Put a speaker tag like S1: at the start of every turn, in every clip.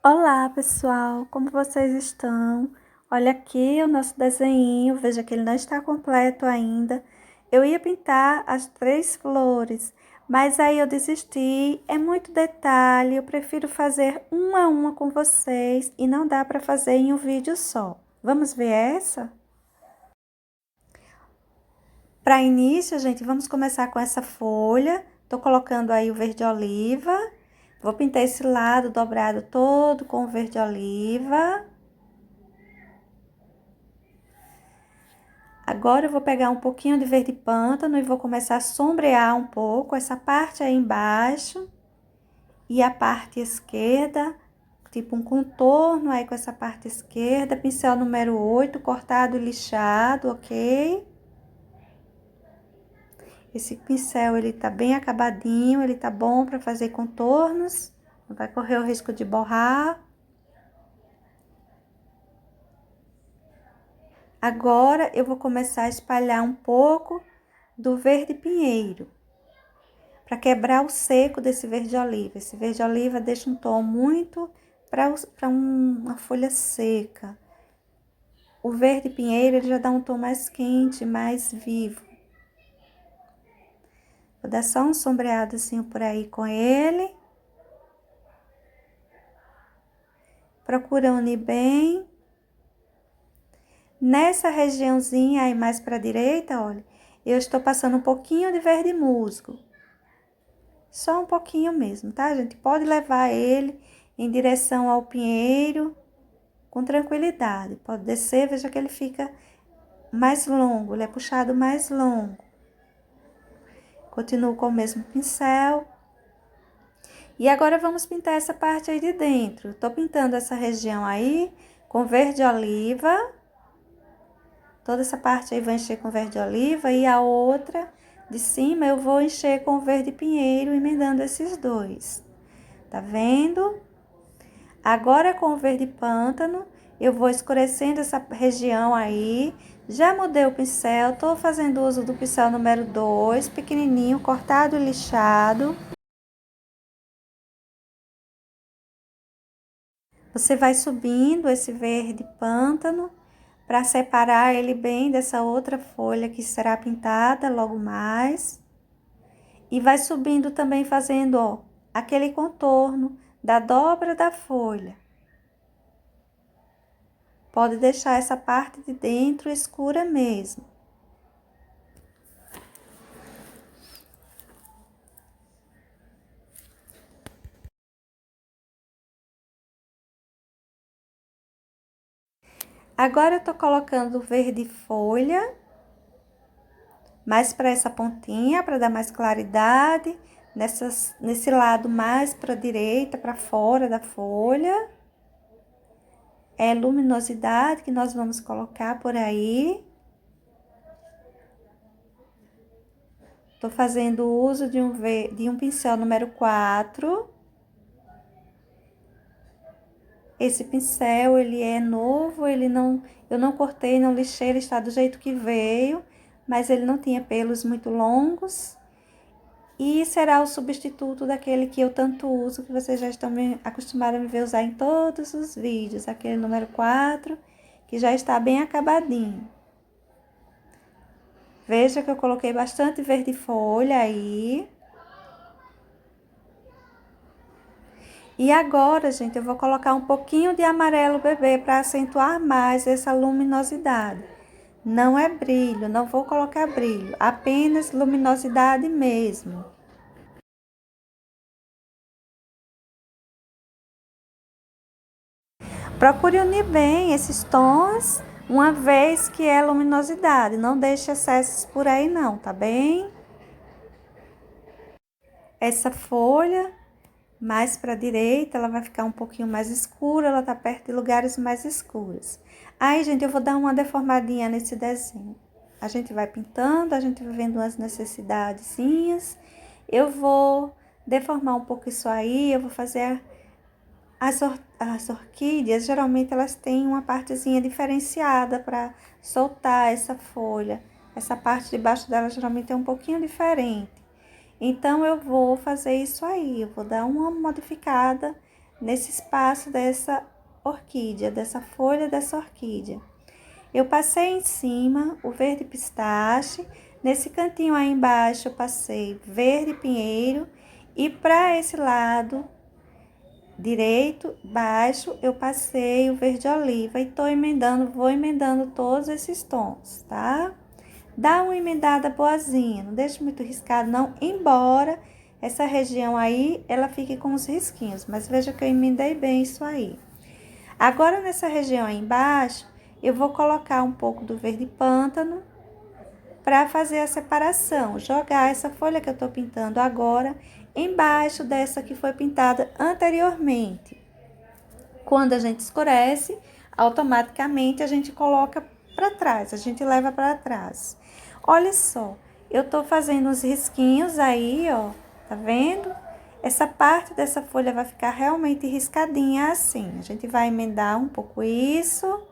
S1: Olá, pessoal, como vocês estão? Olha aqui o nosso desenho, veja que ele não está completo ainda. Eu ia pintar as 3 flores, mas aí eu desisti, é muito detalhe, eu prefiro fazer uma a uma com vocês e não dá para fazer em um vídeo só. Vamos ver essa? Para início, gente, vamos começar com essa folha. Tô colocando aí o verde oliva. Vou pintar esse lado dobrado todo com o verde oliva. Agora eu vou pegar um pouquinho de verde pântano e vou começar a sombrear um pouco essa parte aí embaixo e a parte esquerda, tipo um contorno aí com essa parte esquerda, pincel número 8, cortado e lixado, ok? Esse pincel, ele tá bem acabadinho, ele tá bom para fazer contornos, não vai correr o risco de borrar. Agora eu vou começar a espalhar um pouco do verde pinheiro, para quebrar o seco desse verde oliva. Esse verde oliva deixa um tom muito para uma folha seca. O verde pinheiro, ele já dá um tom mais quente, mais vivo. Vou dar só um sombreado assim por aí com ele. Procura unir bem. Nessa regiãozinha aí mais para a direita, olha, eu estou passando um pouquinho de verde musgo. Só um pouquinho mesmo, tá, gente? Pode levar ele em direção ao pinheiro com tranquilidade. Pode descer, veja que ele fica mais longo, ele é puxado mais longo. Continuo com o mesmo pincel. E agora vamos pintar essa parte aí de dentro. Tô pintando essa região aí com verde oliva. Toda essa parte aí vai encher com verde oliva e a outra de cima eu vou encher com verde pinheiro, emendando esses dois. Tá vendo? Agora com o verde pântano, eu vou escurecendo essa região aí. Já mudei o pincel, tô fazendo uso do pincel número 2, pequenininho, cortado e lixado. Você vai subindo esse verde pântano para separar ele bem dessa outra folha que será pintada logo mais. E vai subindo também fazendo, ó, aquele contorno da dobra da folha. Pode deixar essa parte de dentro escura mesmo. Agora eu tô colocando verde folha, mais para essa pontinha, para dar mais claridade, nesse lado mais para a direita, para fora da folha. É luminosidade que nós vamos colocar por aí. Tô fazendo uso de um pincel número 4. Esse pincel, ele é novo, eu não cortei, não lixei, ele está do jeito que veio, mas ele não tinha pelos muito longos. E será o substituto daquele que eu tanto uso, que vocês já estão acostumados a me ver usar em todos os vídeos. Aquele número 4, que já está bem acabadinho. Veja que eu coloquei bastante verde folha aí. E agora, gente, eu vou colocar um pouquinho de amarelo bebê para acentuar mais essa luminosidade. Não é brilho, não vou colocar brilho, apenas luminosidade mesmo. Procure unir bem esses tons, uma vez que é luminosidade. Não deixe excessos por aí não, tá bem? Essa folha mais para a direita, ela vai ficar um pouquinho mais escura, ela tá perto de lugares mais escuros. Aí, gente, eu vou dar uma deformadinha nesse desenho. A gente vai pintando, a gente vai vendo umas necessidadezinhas. Eu vou deformar um pouco isso aí, eu vou fazer as orquídeas, geralmente elas têm uma partezinha diferenciada para soltar essa folha. Essa parte de baixo dela geralmente é um pouquinho diferente. Então, eu vou fazer isso aí, eu vou dar uma modificada nesse espaço dessa orquídea, dessa folha dessa orquídea. Eu passei em cima o verde pistache, nesse cantinho aí embaixo eu passei verde pinheiro e para esse lado direito, baixo, eu passei o verde oliva e vou emendando todos esses tons, tá? Dá uma emendada boazinha, não deixe muito riscado não, embora essa região aí, ela fique com os risquinhos, mas veja que eu emendei bem isso aí. Agora, nessa região aí embaixo, eu vou colocar um pouco do verde pântano para fazer a separação, jogar essa folha que eu tô pintando agora embaixo dessa que foi pintada anteriormente. Quando a gente escurece, automaticamente a gente coloca para trás, a gente leva para trás. Olha só, eu tô fazendo os risquinhos aí, ó, tá vendo? Essa parte dessa folha vai ficar realmente riscadinha assim. A gente vai emendar um pouco isso.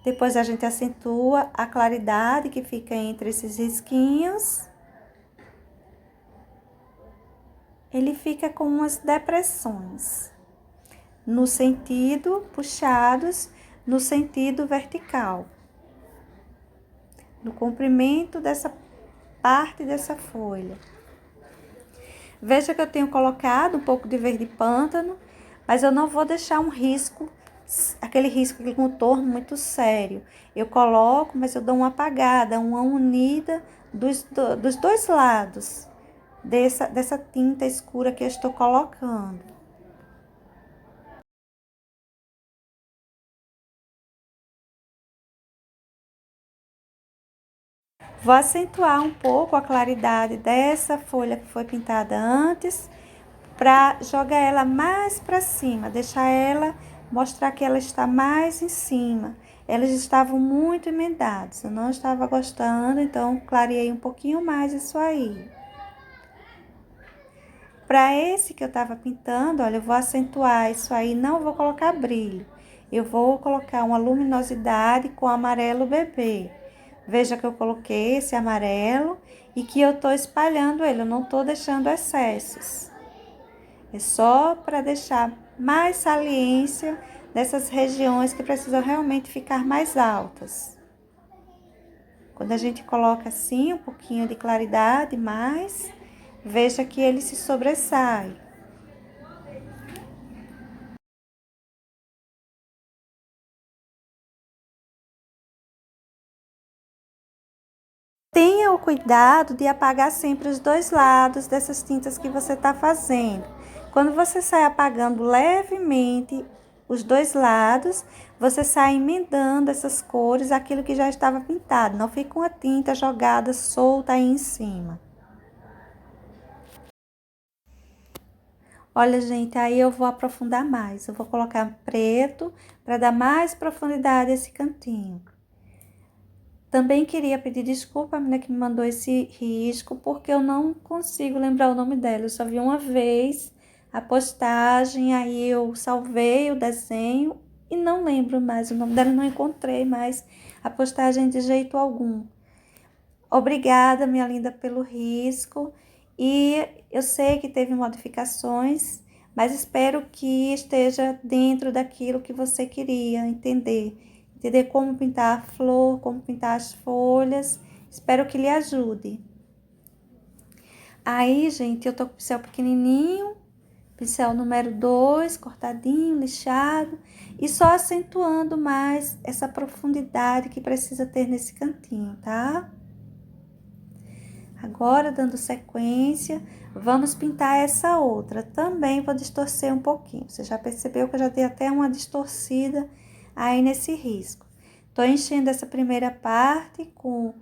S1: Depois a gente acentua a claridade que fica entre esses risquinhos. Ele fica com umas depressões no sentido puxados, no sentido vertical, no comprimento dessa parte dessa folha. Veja que eu tenho colocado um pouco de verde pântano, mas eu não vou deixar um risco, aquele risco, aquele contorno muito sério. Eu coloco, mas eu dou uma apagada, uma unida dos dois lados dessa tinta escura que eu estou colocando. Vou acentuar um pouco a claridade dessa folha que foi pintada antes, para jogar ela mais para cima, deixar ela, mostrar que ela está mais em cima. Elas estavam muito emendadas, eu não estava gostando, então clareei um pouquinho mais isso aí. Para esse que eu estava pintando, olha, eu vou acentuar isso aí, não vou colocar brilho. Eu vou colocar uma luminosidade com amarelo bebê. Veja que eu coloquei esse amarelo e que eu tô espalhando ele, eu não tô deixando excessos. É só para deixar mais saliência nessas regiões que precisam realmente ficar mais altas. Quando a gente coloca assim um pouquinho de claridade mais, veja que ele se sobressai. Tenha o cuidado de apagar sempre os dois lados dessas tintas que você está fazendo. Quando você sai apagando levemente os dois lados, você sai emendando essas cores, aquilo que já estava pintado. Não fica uma tinta jogada solta aí em cima. Olha, gente, aí eu vou aprofundar mais. Eu vou colocar preto para dar mais profundidade a esse cantinho. Também queria pedir desculpa à menina que me mandou esse risco, porque eu não consigo lembrar o nome dela. Eu só vi uma vez a postagem, aí eu salvei o desenho e não lembro mais o nome dela, não encontrei mais a postagem de jeito algum. Obrigada, minha linda, pelo risco. E eu sei que teve modificações, mas espero que esteja dentro daquilo que você queria entender. Entender como pintar a flor, como pintar as folhas. Espero que lhe ajude. Aí, gente, eu tô com o pincel pequenininho, pincel número 2, cortadinho, lixado, e só acentuando mais essa profundidade que precisa ter nesse cantinho, tá? Agora, dando sequência, vamos pintar essa outra. Também vou distorcer um pouquinho. Você já percebeu que eu já dei até uma distorcida aí nesse risco. Tô enchendo essa primeira parte com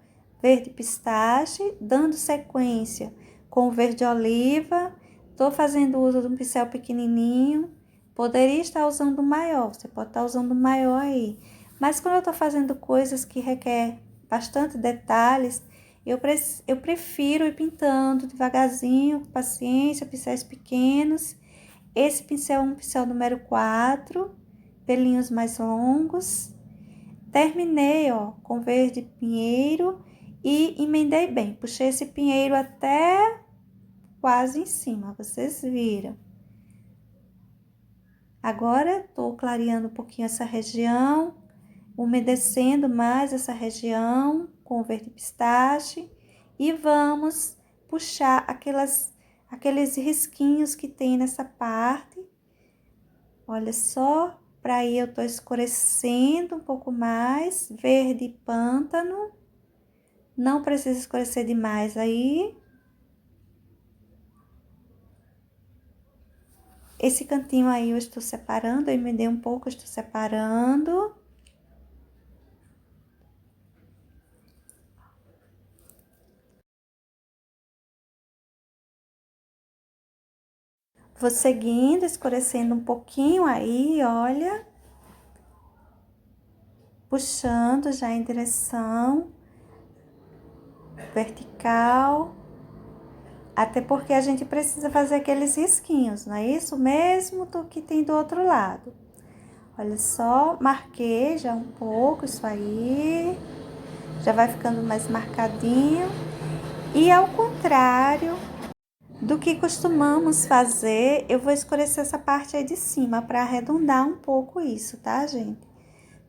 S1: verde pistache, dando sequência com verde oliva. Tô fazendo uso de um pincel pequenininho. Poderia estar usando um maior, você pode estar usando um maior aí. Mas quando eu tô fazendo coisas que requer bastante detalhes, eu prefiro ir pintando devagarzinho, com paciência, pincéis pequenos. Esse pincel é um pincel número 4, pelinhos mais longos. Terminei, ó, com verde pinheiro e emendei bem. Puxei esse pinheiro até quase em cima, vocês viram. Agora, tô clareando um pouquinho essa região, umedecendo mais essa região com o verde pistache e vamos puxar aqueles risquinhos que tem nessa parte. Olha só, para aí eu tô escurecendo um pouco mais, verde pântano, não precisa escurecer demais aí. Esse cantinho aí eu estou separando, eu emendei um pouco, eu estou separando. Vou seguindo, escurecendo um pouquinho aí, olha. Puxando já em direção vertical. Até porque a gente precisa fazer aqueles risquinhos, não é isso? Mesmo do que tem do outro lado. Olha só, marquei já um pouco isso aí. Já vai ficando mais marcadinho. E ao contrário do que costumamos fazer, eu vou escurecer essa parte aí de cima para arredondar um pouco isso, tá, gente?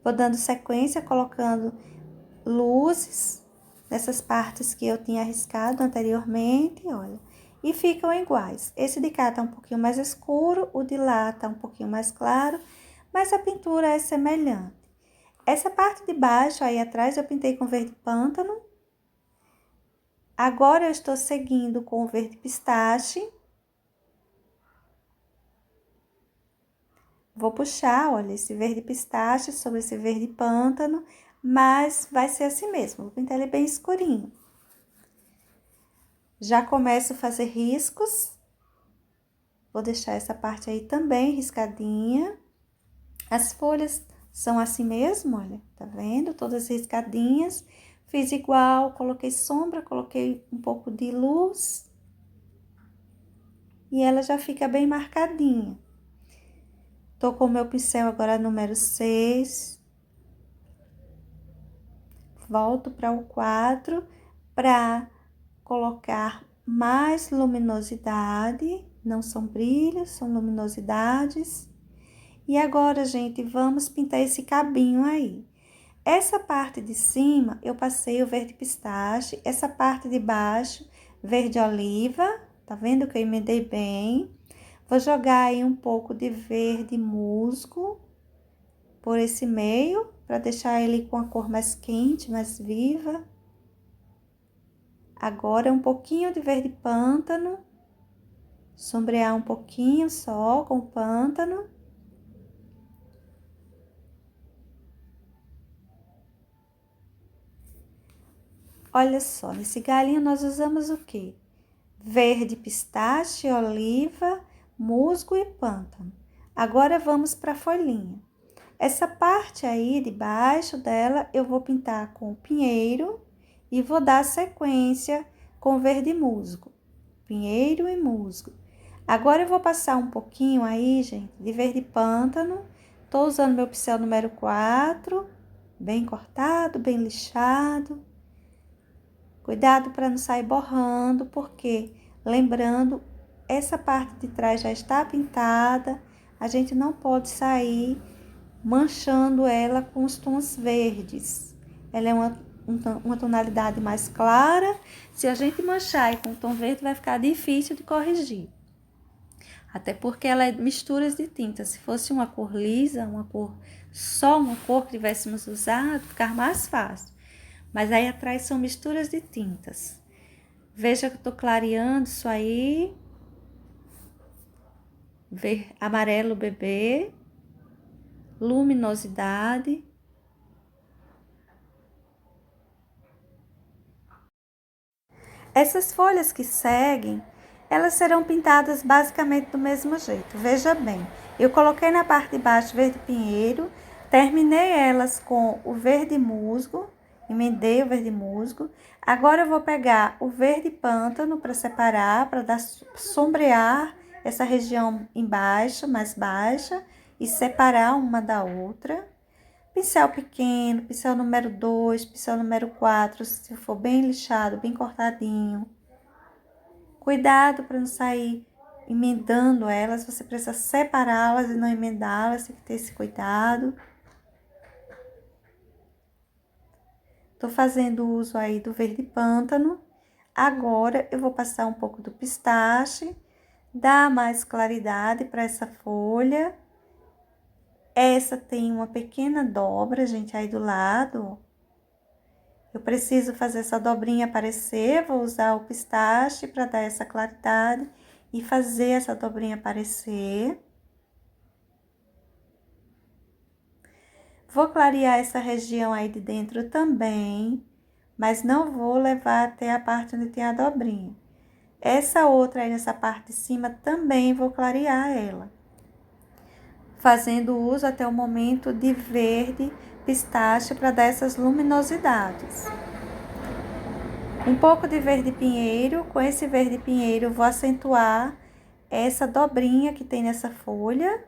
S1: Vou dando sequência, colocando luzes nessas partes que eu tinha riscado anteriormente, olha. E ficam iguais. Esse de cá tá um pouquinho mais escuro, o de lá tá um pouquinho mais claro, mas a pintura é semelhante. Essa parte de baixo aí atrás eu pintei com verde pântano. Agora eu estou seguindo com o verde pistache. Vou puxar, olha, esse verde pistache sobre esse verde pântano, mas vai ser assim mesmo, vou pintar ele bem escurinho. Já começo a fazer riscos. Vou deixar essa parte aí também riscadinha. As folhas são assim mesmo, olha, tá vendo? Todas riscadinhas. Fiz igual, coloquei sombra, coloquei um pouco de luz. E ela já fica bem marcadinha. Tô com o meu pincel agora número 6. Volto para o 4 para colocar mais luminosidade. Não são brilhos, são luminosidades. E agora, gente, vamos pintar esse cabinho aí. Essa parte de cima, eu passei o verde pistache. Essa parte de baixo, verde oliva. Tá vendo que eu emendei bem? Vou jogar aí um pouco de verde musgo por esse meio, para deixar ele com a cor mais quente, mais viva. Agora, um pouquinho de verde pântano. Sombrear um pouquinho só com o pântano. Olha só, nesse galinho nós usamos o quê? Verde pistache, oliva, musgo e pântano. Agora vamos para a folhinha. Essa parte aí de baixo dela eu vou pintar com pinheiro e vou dar sequência com verde musgo. Pinheiro e musgo. Agora eu vou passar um pouquinho aí, gente, de verde pântano. Tô usando meu pincel número 4, bem cortado, bem lixado. Cuidado para não sair borrando, porque, lembrando, essa parte de trás já está pintada, a gente não pode sair manchando ela com os tons verdes. Ela é uma tonalidade mais clara, se a gente manchar com o tom verde vai ficar difícil de corrigir. Até porque ela é misturas de tinta, se fosse uma cor lisa, só uma cor que tivéssemos usado, ficar mais fácil. Mas aí atrás são misturas de tintas. Veja que eu tô clareando isso aí. Amarelo bebê. Luminosidade. Essas folhas que seguem, elas serão pintadas basicamente do mesmo jeito. Veja bem, eu coloquei na parte de baixo verde pinheiro, terminei elas com o verde musgo, emendei o verde musgo. Agora eu vou pegar o verde pântano para separar, para sombrear essa região embaixo, mais baixa, e separar uma da outra. Pincel pequeno, pincel número 2, pincel número 4, se for bem lixado, bem cortadinho. Cuidado para não sair emendando elas, você precisa separá-las e não emendá-las, tem que ter esse cuidado. Tô fazendo uso aí do verde pântano. Agora, eu vou passar um pouco do pistache, dar mais claridade para essa folha. Essa tem uma pequena dobra, gente, aí do lado. Eu preciso fazer essa dobrinha aparecer, vou usar o pistache para dar essa claridade e fazer essa dobrinha aparecer. Vou clarear essa região aí de dentro também, mas não vou levar até a parte onde tem a dobrinha. Essa outra aí nessa parte de cima também vou clarear ela, fazendo uso até o momento de verde pistache para dar essas luminosidades. Um pouco de verde pinheiro, com esse verde pinheiro eu vou acentuar essa dobrinha que tem nessa folha.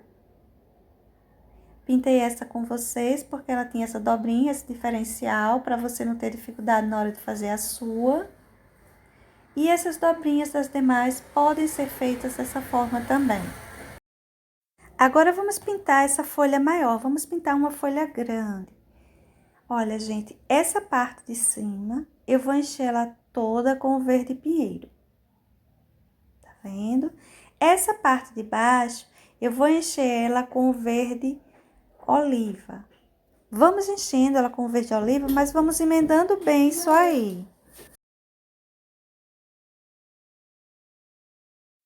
S1: Pintei essa com vocês porque ela tinha essa dobrinha, esse diferencial, para você não ter dificuldade na hora de fazer a sua. E essas dobrinhas das demais podem ser feitas dessa forma também. Agora vamos pintar essa folha maior, vamos pintar uma folha grande. Olha, gente, essa parte de cima, eu vou encher ela toda com o verde pinheiro. Tá vendo? Essa parte de baixo, eu vou encher ela com o verde oliva. Vamos enchendo ela com o verde oliva, mas vamos emendando bem isso aí.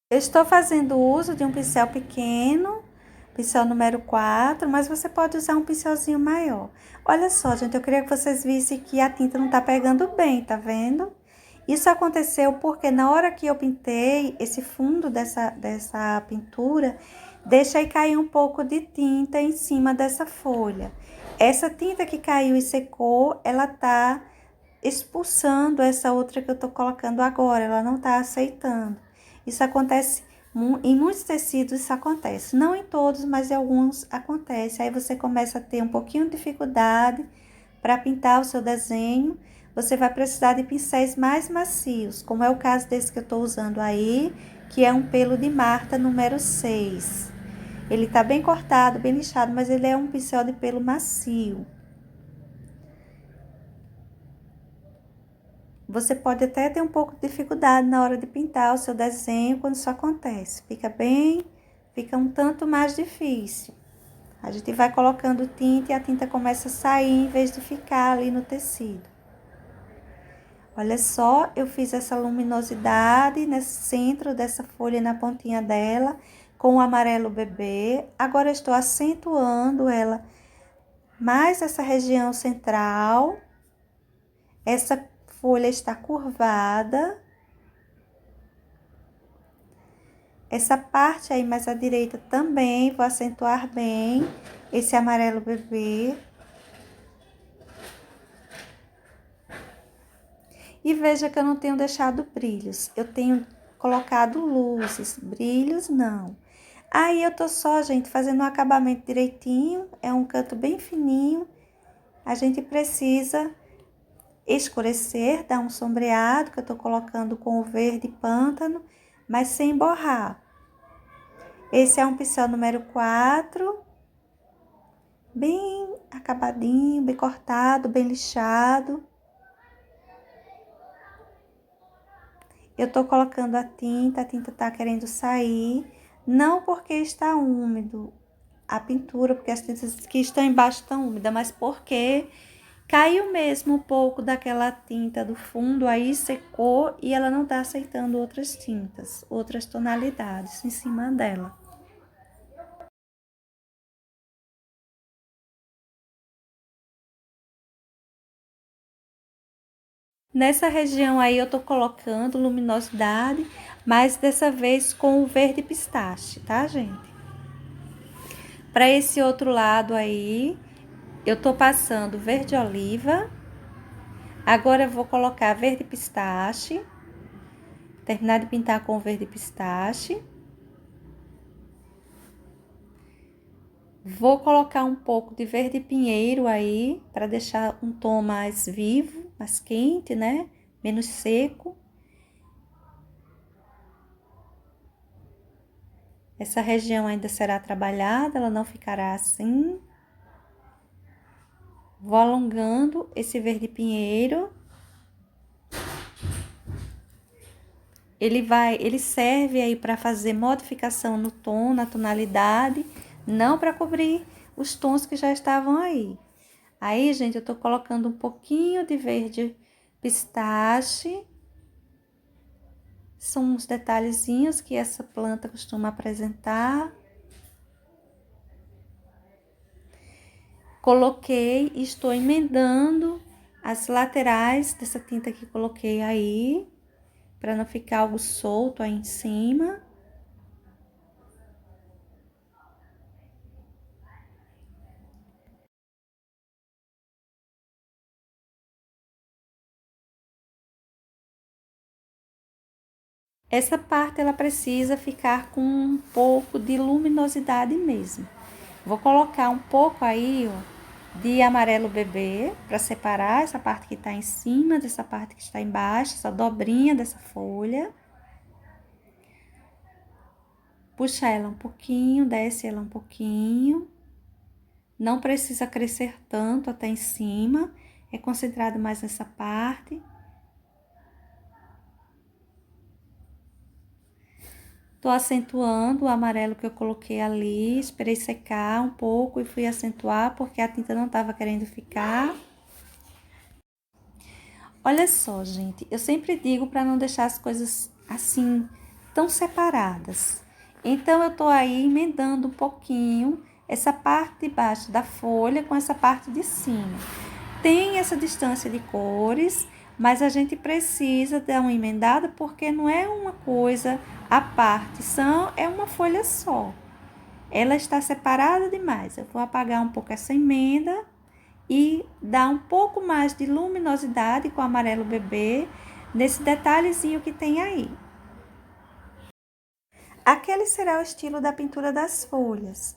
S1: Eu estou fazendo uso de um pincel pequeno, pincel número 4, mas você pode usar um pincelzinho maior. Olha só, gente, eu queria que vocês vissem que a tinta não tá pegando bem, tá vendo? Isso aconteceu porque na hora que eu pintei esse fundo dessa pintura, deixei cair um pouco de tinta em cima dessa folha. Essa tinta que caiu e secou, ela tá expulsando essa outra que eu tô colocando agora, ela não tá aceitando. Isso acontece em muitos tecidos, isso acontece. Não em todos, mas em alguns acontece. Aí você começa a ter um pouquinho de dificuldade para pintar o seu desenho. Você vai precisar de pincéis mais macios, como é o caso desse que eu tô usando aí, que é um pelo de Marta número 6. Ele tá bem cortado, bem lixado, mas ele é um pincel de pelo macio. Você pode até ter um pouco de dificuldade na hora de pintar o seu desenho quando isso acontece. Fica um tanto mais difícil. A gente vai colocando tinta e a tinta começa a sair em vez de ficar ali no tecido. Olha só, eu fiz essa luminosidade nesse centro dessa folha, na pontinha dela, com o amarelo bebê. Agora eu estou acentuando ela mais essa região central. Essa folha está curvada. Essa parte aí mais à direita também, vou acentuar bem esse amarelo bebê. E veja que eu não tenho deixado brilhos, eu tenho colocado luzes, brilhos não. Aí eu tô só, gente, fazendo um acabamento direitinho, é um canto bem fininho. A gente precisa escurecer, dar um sombreado, que eu tô colocando com o verde pântano, mas sem borrar. Esse é um pincel número 4, bem acabadinho, bem cortado, bem lixado. Eu tô colocando a tinta tá querendo sair, não porque está úmido a pintura, porque as tintas que estão embaixo estão úmidas, mas porque caiu mesmo um pouco daquela tinta do fundo, aí secou e ela não tá aceitando outras tintas, outras tonalidades em cima dela. Nessa região aí eu tô colocando luminosidade, mas dessa vez com o verde pistache, tá, gente? Para esse outro lado aí, eu tô passando verde oliva. Agora eu vou colocar verde pistache. Terminar de pintar com verde pistache. Vou colocar um pouco de verde pinheiro aí, para deixar um tom mais vivo, mais quente, né? Menos seco. Essa região ainda será trabalhada, ela não ficará assim. Vou alongando esse verde pinheiro. Ele serve aí para fazer modificação no tom, na tonalidade, não para cobrir os tons que já estavam aí. Aí, gente, eu tô colocando um pouquinho de verde pistache. São uns detalhezinhos que essa planta costuma apresentar. Coloquei e estou emendando as laterais dessa tinta que coloquei aí, para não ficar algo solto aí em cima. Essa parte ela precisa ficar com um pouco de luminosidade mesmo. Vou colocar um pouco aí, ó, de amarelo bebê para separar essa parte que está em cima dessa parte que está embaixo, essa dobrinha dessa folha. Puxa ela um pouquinho, desce ela um pouquinho. Não precisa crescer tanto até em cima, é concentrado mais nessa parte. Tô acentuando o amarelo que eu coloquei ali, esperei secar um pouco e fui acentuar porque a tinta não tava querendo ficar. Olha só, gente, eu sempre digo para não deixar as coisas assim tão separadas. Então eu tô aí emendando um pouquinho essa parte de baixo da folha com essa parte de cima. Tem essa distância de cores, mas a gente precisa dar uma emendada porque não é uma coisa à parte, é uma folha só. Ela está separada demais. Eu vou apagar um pouco essa emenda e dar um pouco mais de luminosidade com o amarelo bebê nesse detalhezinho que tem aí. Aquele será o estilo da pintura das folhas.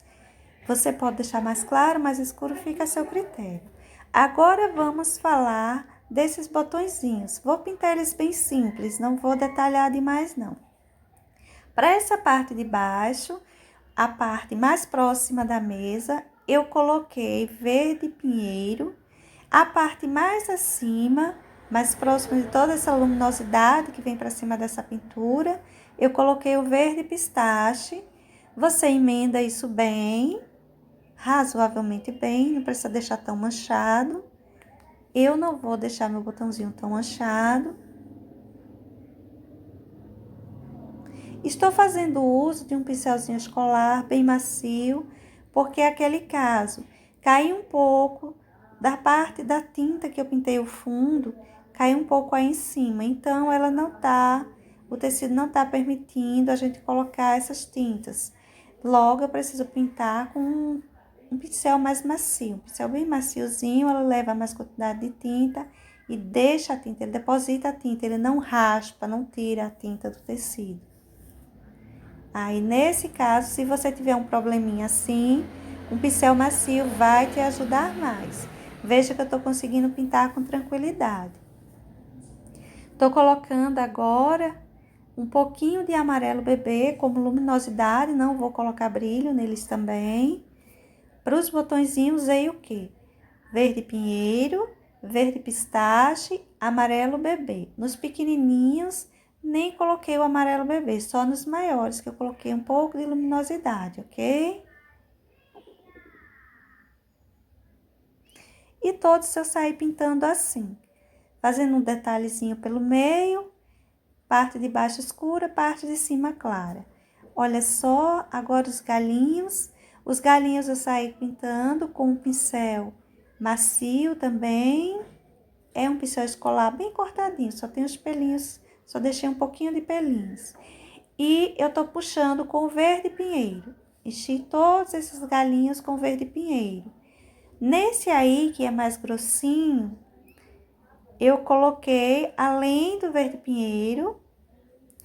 S1: Você pode deixar mais claro, mais escuro, fica a seu critério. Agora vamos falar desses botõezinhos. Vou pintar eles bem simples, não vou detalhar demais não. Para essa parte de baixo, a parte mais próxima da mesa, eu coloquei verde pinheiro. A parte mais acima, mais próxima de toda essa luminosidade que vem para cima dessa pintura, eu coloquei o verde pistache. Você emenda isso bem, razoavelmente bem, não precisa deixar tão manchado. Eu não vou deixar meu botãozinho tão manchado. Estou fazendo uso de um pincelzinho escolar bem macio, porque é aquele caso, caiu um pouco da parte da tinta que eu pintei o fundo, caiu um pouco aí em cima, então ela não tá, o tecido não tá permitindo a gente colocar essas tintas. Logo eu preciso pintar com um pincel mais macio, um pincel bem maciozinho, ela leva mais quantidade de tinta e deixa a tinta, ele deposita a tinta, ele não raspa, não tira a tinta do tecido. Aí, nesse caso, se você tiver um probleminha assim, um pincel macio vai te ajudar mais. Veja que eu tô conseguindo pintar com tranquilidade. Tô colocando agora um pouquinho de amarelo bebê como luminosidade, não vou colocar brilho neles também. Para os botõezinhos usei o quê? Verde pinheiro, verde pistache, amarelo bebê. Nos pequenininhos, nem coloquei o amarelo bebê, só nos maiores que eu coloquei um pouco de luminosidade, ok? E todos eu saí pintando assim, fazendo um detalhezinho pelo meio, parte de baixo escura, parte de cima clara. Olha só, agora os galinhos eu saí pintando com um pincel macio também. É um pincel escolar bem cortadinho, só tem os pelinhos, só deixei um pouquinho de pelinhos. E eu tô puxando com verde pinheiro. Enchi todos esses galinhos com verde pinheiro. Nesse aí, que é mais grossinho, eu coloquei, além do verde pinheiro,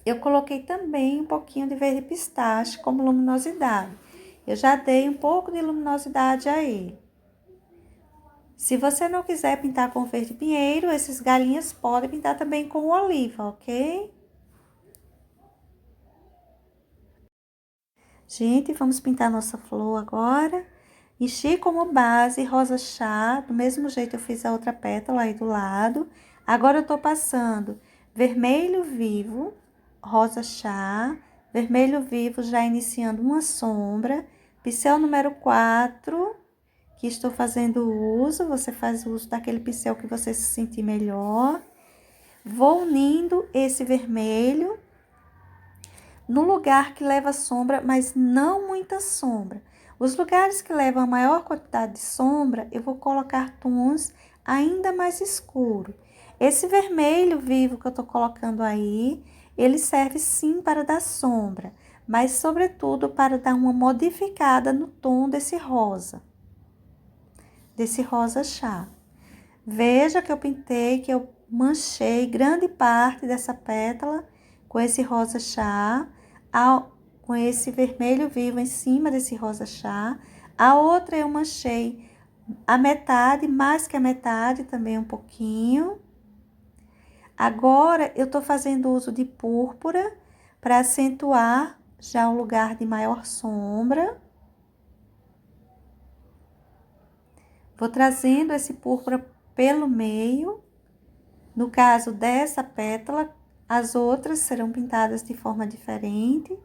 S1: eu coloquei também um pouquinho de verde pistache como luminosidade. Eu já dei um pouco de luminosidade a ele. Se você não quiser pintar com verde pinheiro, esses galinhas podem pintar também com oliva, ok? Gente, vamos pintar nossa flor agora. Enchi como base rosa chá, do mesmo jeito eu fiz a outra pétala aí do lado. Agora eu tô passando vermelho vivo, rosa chá, vermelho vivo já iniciando uma sombra, pincel número 4, que estou fazendo uso, você faz uso daquele pincel que você se sentir melhor. Vou unindo esse vermelho no lugar que leva sombra, mas não muita sombra. Os lugares que levam a maior quantidade de sombra, eu vou colocar tons ainda mais escuros. Esse vermelho vivo que eu tô colocando aí, ele serve sim para dar sombra, mas sobretudo para dar uma modificada no tom desse rosa chá. Veja que eu pintei, que eu manchei grande parte dessa pétala com esse rosa chá, com esse vermelho vivo em cima desse rosa chá. A outra eu manchei a metade, mais que a metade também um pouquinho. Agora eu tô fazendo uso de púrpura para acentuar já o lugar de maior sombra. Vou trazendo esse púrpura pelo meio. No caso dessa pétala, as outras serão pintadas de forma diferente.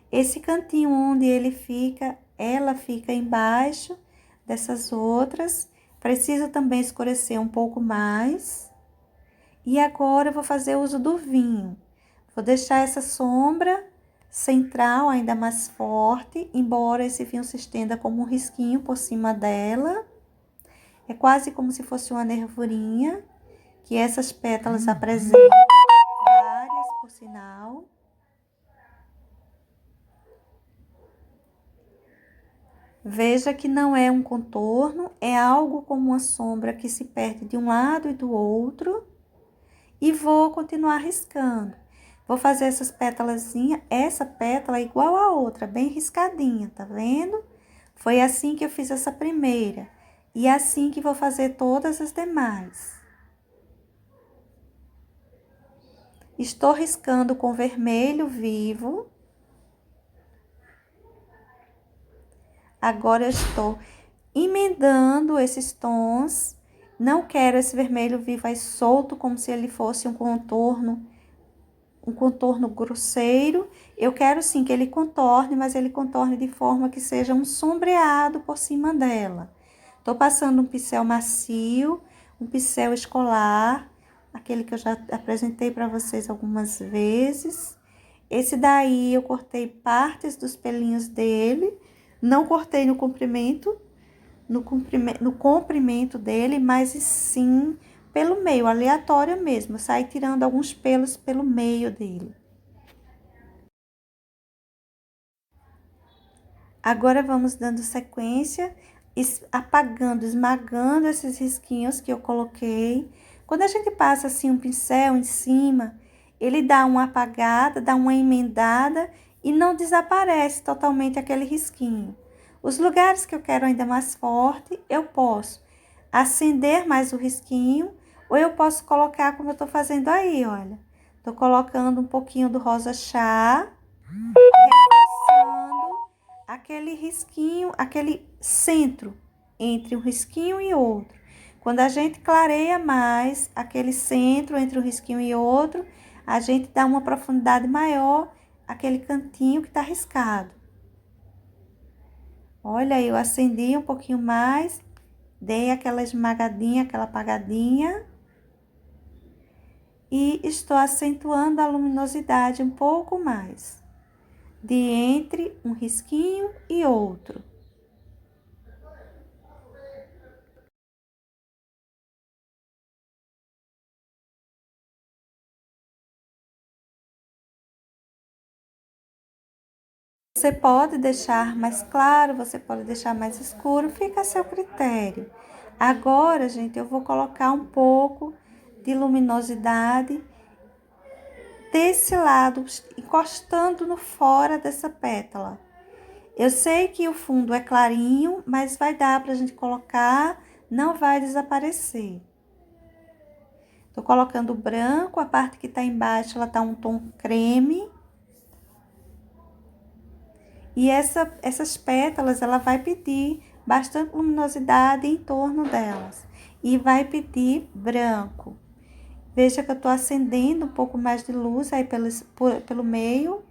S1: Esse cantinho onde ele fica, ela fica embaixo dessas outras. Preciso também escurecer um pouco mais. E agora eu vou fazer uso do vinho. Vou deixar essa sombra central ainda mais forte, embora esse vinho se estenda como um risquinho por cima dela. É quase como se fosse uma nervurinha, que essas pétalas apresentam, várias por sinal. Veja que não é um contorno, é algo como uma sombra que se perde de um lado e do outro. E vou continuar riscando. Vou fazer essas pétalazinhas, essa pétala igual a outra, bem riscadinha, tá vendo? Foi assim que eu fiz essa primeira. E é assim que vou fazer todas as demais. Estou riscando com vermelho vivo. Agora eu estou emendando esses tons. Não quero esse vermelho vivo aí solto, como se ele fosse um contorno grosseiro. Eu quero sim que ele contorne, mas ele contorne de forma que seja um sombreado por cima dela. Tô passando um pincel macio, um pincel escolar, aquele que eu já apresentei para vocês algumas vezes. Esse daí eu cortei partes dos pelinhos dele, não cortei no comprimento, no comprimento dele, mas sim pelo meio, aleatório mesmo. Eu saí tirando alguns pelos pelo meio dele. Agora vamos dando sequência, apagando, esmagando esses risquinhos que eu coloquei. Quando a gente passa assim um pincel em cima, ele dá uma apagada, dá uma emendada e não desaparece totalmente aquele risquinho. Os lugares que eu quero ainda mais forte, eu posso acender mais o risquinho ou eu posso colocar como eu tô fazendo aí, olha. Tô colocando um pouquinho do rosa chá, reforçando aquele risquinho, aquele centro entre um risquinho e outro. Quando a gente clareia mais aquele centro entre um risquinho e outro, a gente dá uma profundidade maior àquele cantinho que está riscado. Olha, eu acendi um pouquinho mais, dei aquela esmagadinha, aquela apagadinha. E estou acentuando a luminosidade um pouco mais, de entre um risquinho e outro. Você pode deixar mais claro, você pode deixar mais escuro, fica a seu critério. Agora, gente, eu vou colocar um pouco de luminosidade desse lado, encostando no fora dessa pétala. Eu sei que o fundo é clarinho, mas vai dar pra gente colocar, não vai desaparecer. Tô colocando branco, a parte que tá embaixo, ela tá um tom creme. E essas pétalas, ela vai pedir bastante luminosidade em torno delas. E vai pedir branco. Veja que eu tô acendendo um pouco mais de luz aí pelo meio.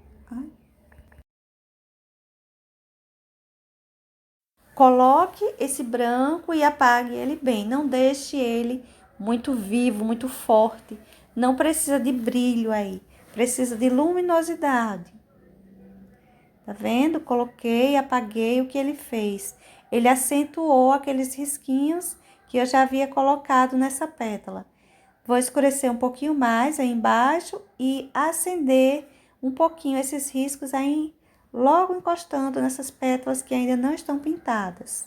S1: Coloque esse branco e apague ele bem. Não deixe ele muito vivo, muito forte. Não precisa de brilho aí. Precisa de luminosidade. Tá vendo? Coloquei e apaguei o que ele fez. Ele acentuou aqueles risquinhos que eu já havia colocado nessa pétala. Vou escurecer um pouquinho mais aí embaixo e acender um pouquinho esses riscos aí, logo encostando nessas pétalas que ainda não estão pintadas.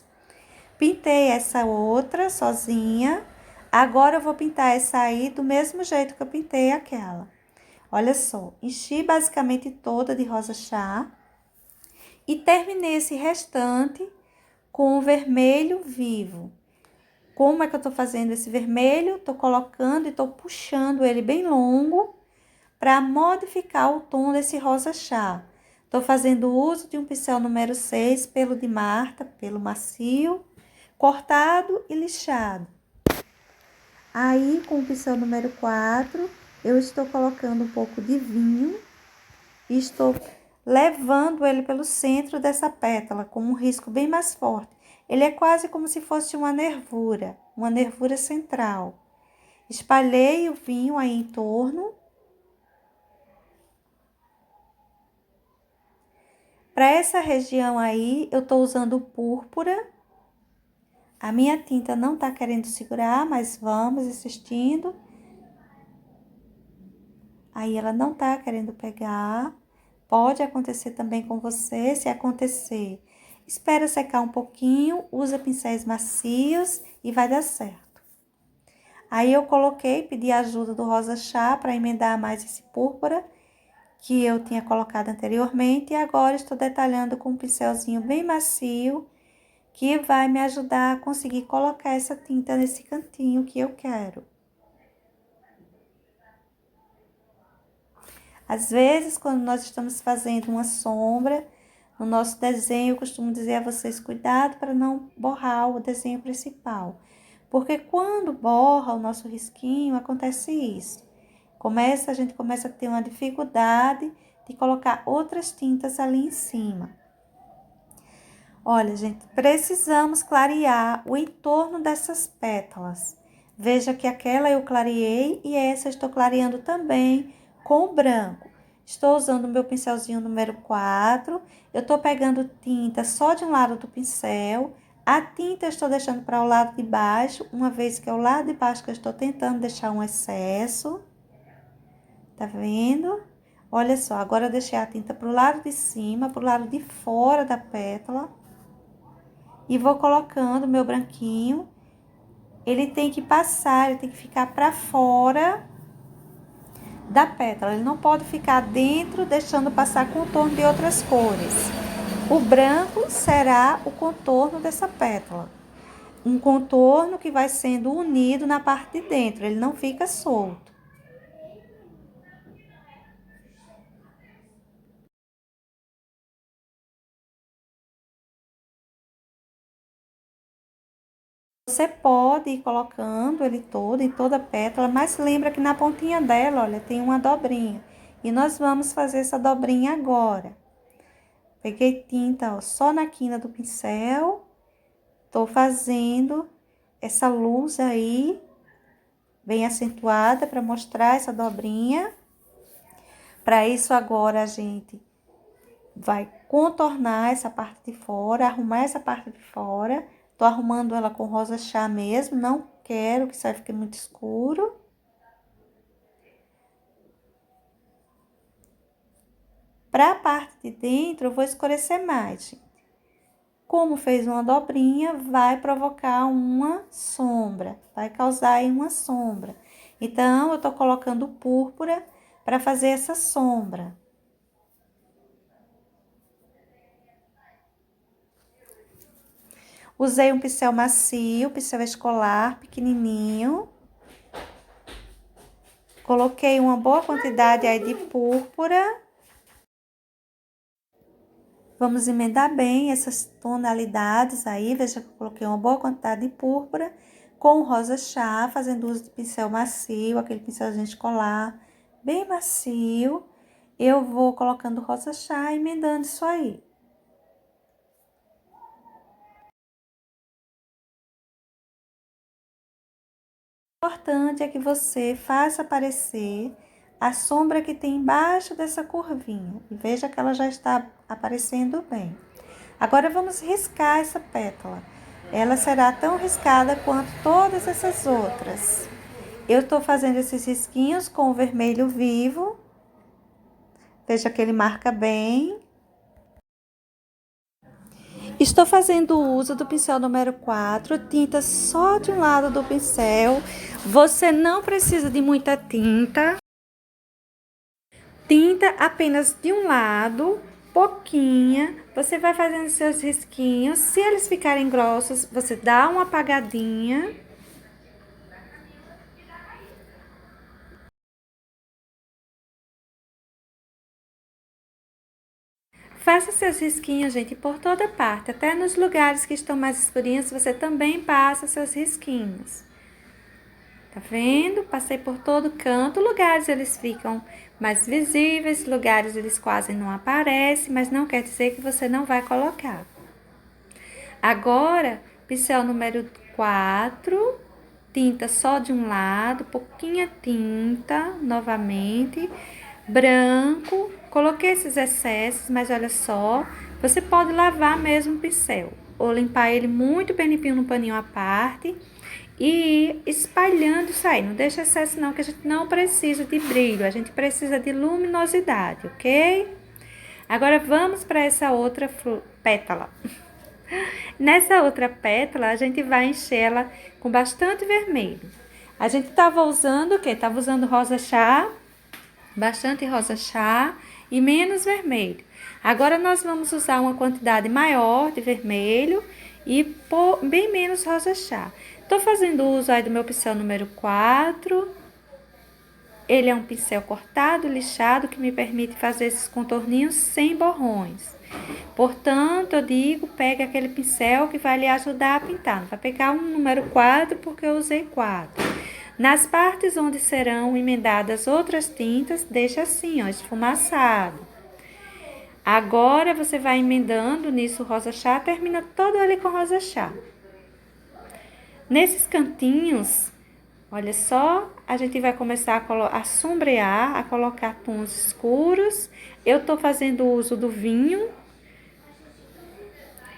S1: Pintei essa outra sozinha. Agora eu vou pintar essa aí do mesmo jeito que eu pintei aquela. Olha só, enchi basicamente toda de rosa chá. E terminei esse restante com o vermelho vivo. Como é que eu tô fazendo esse vermelho? Tô colocando e tô puxando ele bem longo para modificar o tom desse rosa chá. Tô fazendo uso de um pincel número 6, pelo de Marta, pelo macio, cortado e lixado. Aí, com o pincel número 4, eu estou colocando um pouco de vinho e estou levando ele pelo centro dessa pétala, com um risco bem mais forte. Ele é quase como se fosse uma nervura central. Espalhei o vinho aí em torno. Para essa região aí, eu tô usando púrpura. A minha tinta não tá querendo segurar, mas vamos insistindo. Aí ela não tá querendo pegar. Pode acontecer também com você. Se acontecer, espera secar um pouquinho, usa pincéis macios e vai dar certo. Aí eu coloquei, pedi a ajuda do rosa chá para emendar mais esse púrpura que eu tinha colocado anteriormente. E agora estou detalhando com um pincelzinho bem macio, que vai me ajudar a conseguir colocar essa tinta nesse cantinho que eu quero. Às vezes, quando nós estamos fazendo uma sombra no nosso desenho, eu costumo dizer a vocês, cuidado para não borrar o desenho principal. Porque quando borra o nosso risquinho, acontece isso. A gente começa a ter uma dificuldade de colocar outras tintas ali em cima. Olha, gente, precisamos clarear o entorno dessas pétalas. Veja que aquela eu clareei e essa eu estou clareando também com o branco. Estou usando o meu pincelzinho número 4. Eu estou pegando tinta só de um lado do pincel. A tinta eu estou deixando para o lado de baixo, uma vez que é o lado de baixo que eu estou tentando deixar um excesso. Tá vendo? Olha só, agora eu deixei a tinta pro lado de cima, pro lado de fora da pétala. E vou colocando meu branquinho. Ele tem que passar, ele tem que ficar para fora da pétala. Ele não pode ficar dentro, deixando passar contorno de outras cores. O branco será o contorno dessa pétala. Um contorno que vai sendo unido na parte de dentro, ele não fica solto. Você pode ir colocando ele todo, em toda a pétala, mas lembra que na pontinha dela, olha, tem uma dobrinha. E nós vamos fazer essa dobrinha agora. Peguei tinta, ó, só na quina do pincel. Tô fazendo essa luz aí, bem acentuada, para mostrar essa dobrinha. Para isso, agora, a gente vai contornar essa parte de fora, arrumar essa parte de fora. Tô arrumando ela com rosa chá mesmo, não quero que isso aí fique muito escuro. Para a parte de dentro, eu vou escurecer mais, gente. Como fez uma dobrinha, vai provocar uma sombra, vai causar aí uma sombra. Então, eu tô colocando púrpura para fazer essa sombra. Usei um pincel macio, pincel escolar, pequenininho. Coloquei uma boa quantidade aí de púrpura. Vamos emendar bem essas tonalidades aí. Veja que eu coloquei uma boa quantidade de púrpura com rosa chá, fazendo uso de pincel macio, aquele pincelzinho escolar, bem macio. Eu vou colocando rosa chá e emendando isso aí. O importante é que você faça aparecer a sombra que tem embaixo dessa curvinha. E veja que ela já está aparecendo bem. Agora, vamos riscar essa pétala. Ela será tão riscada quanto todas essas outras. Eu estou fazendo esses risquinhos com o vermelho vivo. Veja que ele marca bem. Estou fazendo o uso do pincel número 4, tinta só de um lado do pincel. Você não precisa de muita tinta. Tinta apenas de um lado, pouquinha. Você vai fazendo seus risquinhos. Se eles ficarem grossos, você dá uma apagadinha. Faça seus risquinhos, gente, por toda parte. Até nos lugares que estão mais escurinhos, você também passa seus risquinhos. Tá vendo? Passei por todo canto. Lugares eles ficam mais visíveis, lugares eles quase não aparecem, mas não quer dizer que você não vai colocar. Agora, pincel número 4, tinta só de um lado, pouquinha tinta, novamente, branco. Coloquei esses excessos, mas olha só, você pode lavar mesmo o pincel, ou limpar ele muito bem limpinho no paninho à parte, e ir espalhando isso aí. Não deixa excesso não, que a gente não precisa de brilho, a gente precisa de luminosidade, ok? Agora, vamos para essa outra pétala. Nessa outra pétala, a gente vai encher ela com bastante vermelho. A gente tava usando o quê? Tava usando rosa chá, bastante rosa chá e menos vermelho. Agora, nós vamos usar uma quantidade maior de vermelho e bem menos rosa chá. Tô fazendo uso aí do meu pincel número 4. Ele é um pincel cortado, lixado, que me permite fazer esses contorninhos sem borrões. Portanto, eu digo, pegue aquele pincel que vai lhe ajudar a pintar. Não vai pegar um número 4 porque eu usei 4. Nas partes onde serão emendadas outras tintas, deixa assim, ó, esfumaçado. Agora, você vai emendando nisso rosa chá, termina todo ele com rosa chá. Nesses cantinhos, olha só, a gente vai começar a sombrear, a colocar tons escuros. Eu tô fazendo uso do vinho.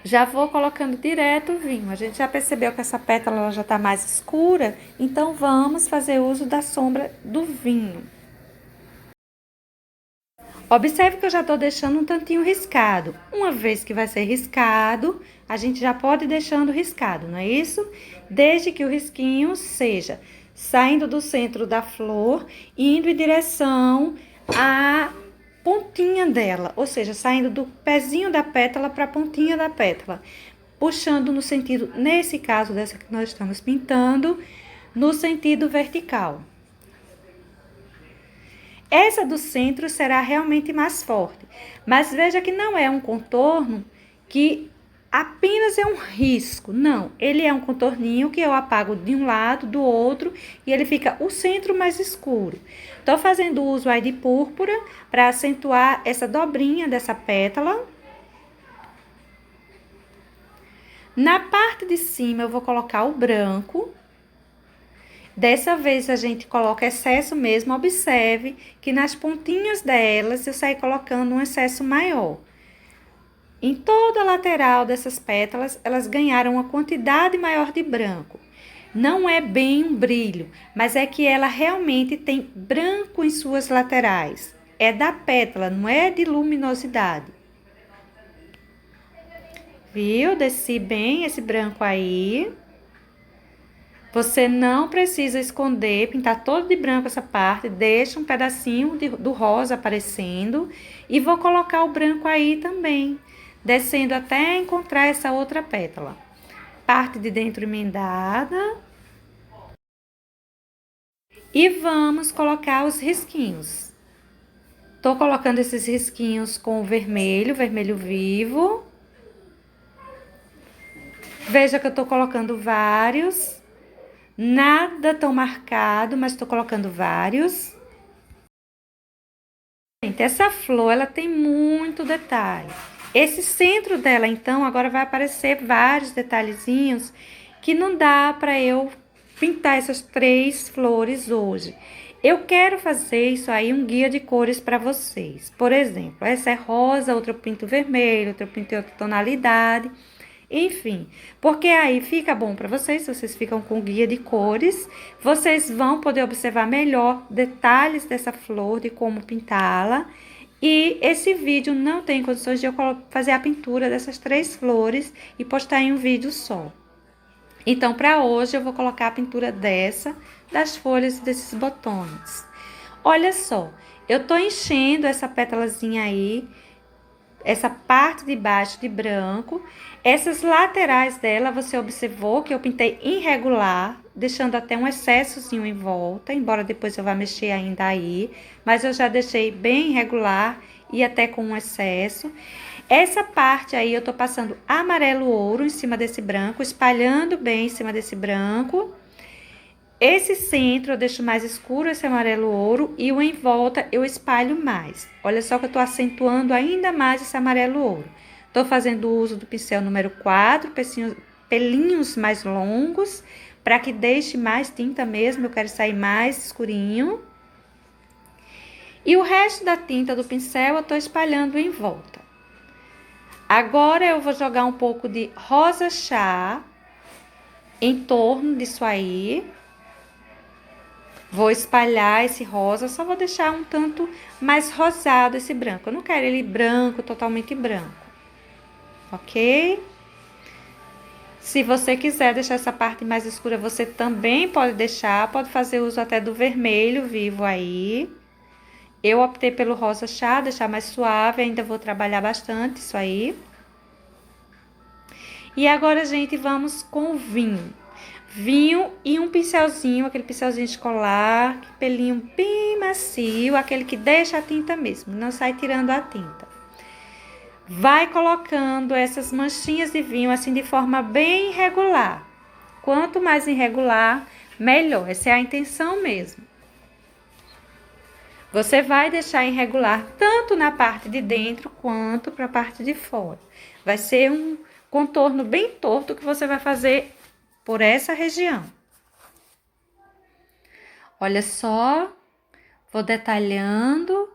S1: Já vou colocando direto o vinho. A gente já percebeu que essa pétala ela já tá mais escura, então vamos fazer uso da sombra do vinho. Observe que eu já tô deixando um tantinho riscado. Uma vez que vai ser riscado, a gente já pode ir deixando riscado, não é isso? Desde que o risquinho seja saindo do centro da flor e indo em direção à pontinha dela, ou seja, saindo do pezinho da pétala para a pontinha da pétala, puxando no sentido, nesse caso dessa que nós estamos pintando, no sentido vertical. Essa do centro será realmente mais forte, mas veja que não é um contorno que apenas é um risco, não. Ele é um contorninho que eu apago de um lado, do outro, e ele fica o centro mais escuro. Tô fazendo uso aí de púrpura para acentuar essa dobrinha dessa pétala. Na parte de cima eu vou colocar o branco. Dessa vez a gente coloca excesso mesmo, observe que nas pontinhas delas eu saí colocando um excesso maior. Em toda a lateral dessas pétalas, elas ganharam uma quantidade maior de branco. Não é bem um brilho, mas é que ela realmente tem branco em suas laterais. É da pétala, não é de luminosidade. Viu? Desci bem esse branco aí. Você não precisa esconder, pintar todo de branco essa parte, deixa um pedacinho do rosa aparecendo e vou colocar o branco aí também, descendo até encontrar essa outra pétala. Parte de dentro emendada. E vamos colocar os risquinhos. Tô colocando esses risquinhos com o vermelho vivo. Veja que eu tô colocando vários. Nada tão marcado, mas tô colocando vários. Gente, essa flor, ela tem muito detalhe. Esse centro dela, então, agora vai aparecer vários detalhezinhos que não dá para eu pintar essas 3 flores hoje. Eu quero fazer isso aí, um guia de cores para vocês. Por exemplo, essa é rosa, outra eu pinto vermelho, outra eu pinto outra tonalidade. Enfim, porque aí fica bom para vocês, se vocês ficam com guia de cores, vocês vão poder observar melhor detalhes dessa flor, de como pintá-la. E esse vídeo não tem condições de eu fazer a pintura dessas 3 flores e postar em um vídeo só. Então, para hoje, eu vou colocar a pintura das folhas desses botões. Olha só, eu tô enchendo essa pétalazinha aí, essa parte de baixo de branco. Essas laterais dela, você observou que eu pintei irregular, deixando até um excessozinho em volta, embora depois eu vá mexer ainda aí, mas eu já deixei bem irregular e até com um excesso. Essa parte aí eu tô passando amarelo ouro em cima desse branco, espalhando bem em cima desse branco. Esse centro eu deixo mais escuro, esse amarelo ouro, e o em volta eu espalho mais. Olha só que eu tô acentuando ainda mais esse amarelo ouro. Tô fazendo uso do pincel número 4, pelinhos mais longos, para que deixe mais tinta mesmo, eu quero sair mais escurinho. E o resto da tinta do pincel eu tô espalhando em volta. Agora eu vou jogar um pouco de rosa chá em torno disso aí. Vou espalhar esse rosa, só vou deixar um tanto mais rosado esse branco. Eu não quero ele branco, totalmente branco, ok? Se você quiser deixar essa parte mais escura, você também pode deixar, pode fazer uso até do vermelho vivo aí. Eu optei pelo rosa chá, deixar mais suave, ainda vou trabalhar bastante isso aí. E agora, gente, vamos com o vinho. Vinho e um pincelzinho, aquele pincelzinho escolar, pelinho bem macio, aquele que deixa a tinta mesmo, não sai tirando a tinta. Vai colocando essas manchinhas de vinho assim de forma bem irregular. Quanto mais irregular, melhor. Essa é a intenção mesmo. Você vai deixar irregular tanto na parte de dentro quanto para a parte de fora. Vai ser um contorno bem torto que você vai fazer por essa região. Olha só, vou detalhando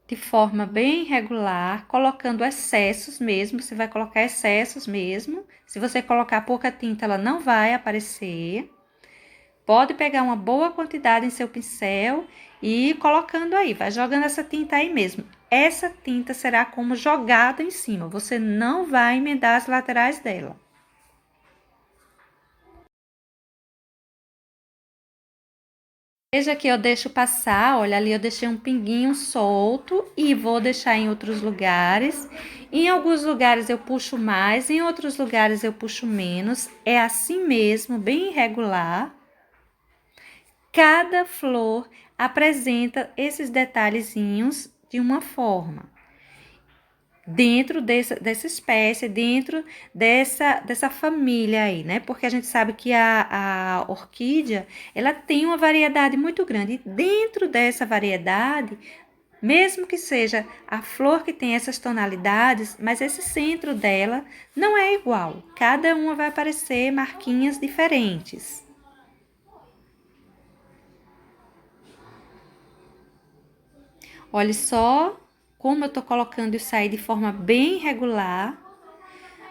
S1: de forma bem irregular, colocando excessos mesmo, você vai colocar excessos mesmo. Se você colocar pouca tinta, ela não vai aparecer. Pode pegar uma boa quantidade em seu pincel e ir colocando aí, vai jogando essa tinta aí mesmo. Essa tinta será como jogada em cima, você não vai emendar as laterais dela. Veja que eu deixo passar, olha ali eu deixei um pinguinho solto e vou deixar em outros lugares. Em alguns lugares eu puxo mais, em outros lugares eu puxo menos. É assim mesmo, bem irregular. Cada flor apresenta esses detalhezinhos de uma forma. Dentro dessa espécie, dentro dessa família aí, né? Porque a gente sabe que a orquídea, ela tem uma variedade muito grande. E dentro dessa variedade, mesmo que seja a flor que tem essas tonalidades, mas esse centro dela não é igual. Cada uma vai aparecer marquinhas diferentes. Olha só como eu tô colocando isso aí de forma bem regular,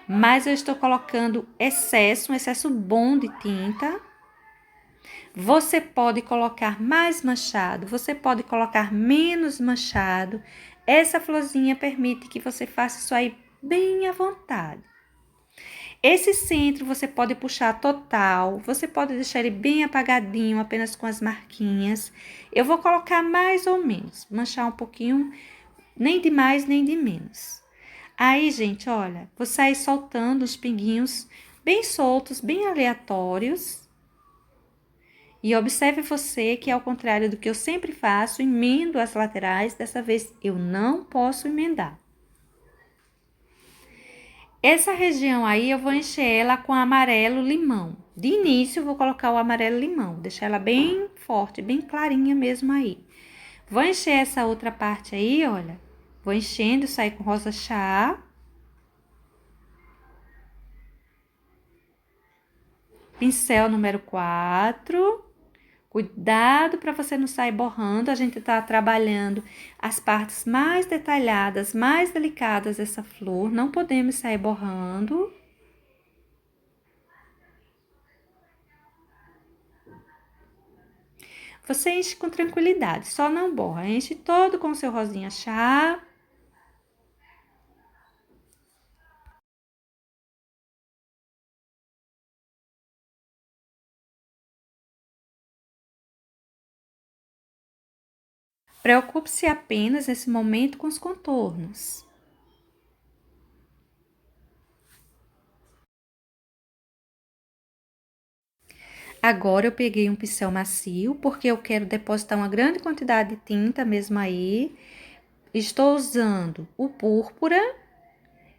S1: mas eu estou colocando um excesso bom de tinta. Você pode colocar mais manchado, você pode colocar menos manchado. Essa florzinha permite que você faça isso aí bem à vontade. Esse centro você pode puxar total, você pode deixar ele bem apagadinho, apenas com as marquinhas. Eu vou colocar mais ou menos, manchar um pouquinho, nem de mais nem de menos. Aí, gente, olha, vou sair soltando os pinguinhos bem soltos, bem aleatórios. E observe você que, ao contrário do que eu sempre faço, emendo as laterais. Dessa vez, eu não posso emendar. Essa região aí, eu vou encher ela com amarelo limão. De início, eu vou colocar o amarelo limão. Deixar ela bem forte, bem clarinha mesmo aí. Vou encher essa outra parte aí, olha. Vou enchendo, sair com rosa chá. Pincel número 4. Cuidado para você não sair borrando. A gente tá trabalhando as partes mais detalhadas, mais delicadas dessa flor. Não podemos sair borrando. Você enche com tranquilidade, só não borra. Enche todo com o seu rosinha chá. Preocupe-se apenas nesse momento com os contornos. Agora eu peguei um pincel macio, porque eu quero depositar uma grande quantidade de tinta mesmo aí. Estou usando o púrpura.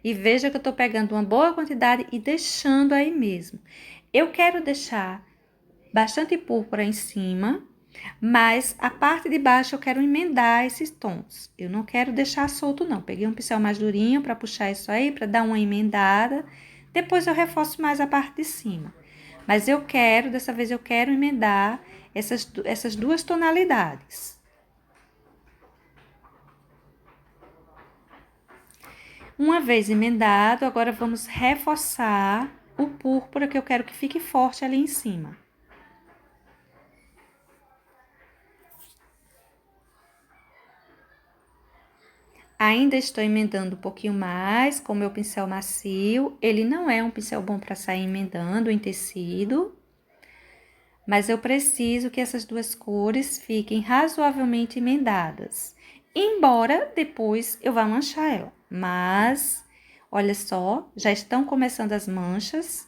S1: E veja que eu tô pegando uma boa quantidade e deixando aí mesmo. Eu quero deixar bastante púrpura em cima, mas a parte de baixo eu quero emendar esses tons. Eu não quero deixar solto não. Peguei um pincel mais durinho para puxar isso aí, para dar uma emendada. Depois eu reforço mais a parte de cima. Mas eu quero, dessa vez eu quero emendar essas duas tonalidades. Uma vez emendado, agora vamos reforçar o púrpura que eu quero que fique forte ali em cima. Ainda estou emendando um pouquinho mais com o meu pincel macio. Ele não é um pincel bom para sair emendando em tecido, mas eu preciso que essas duas cores fiquem razoavelmente emendadas. Embora depois eu vá manchar ela, mas olha só, já estão começando as manchas.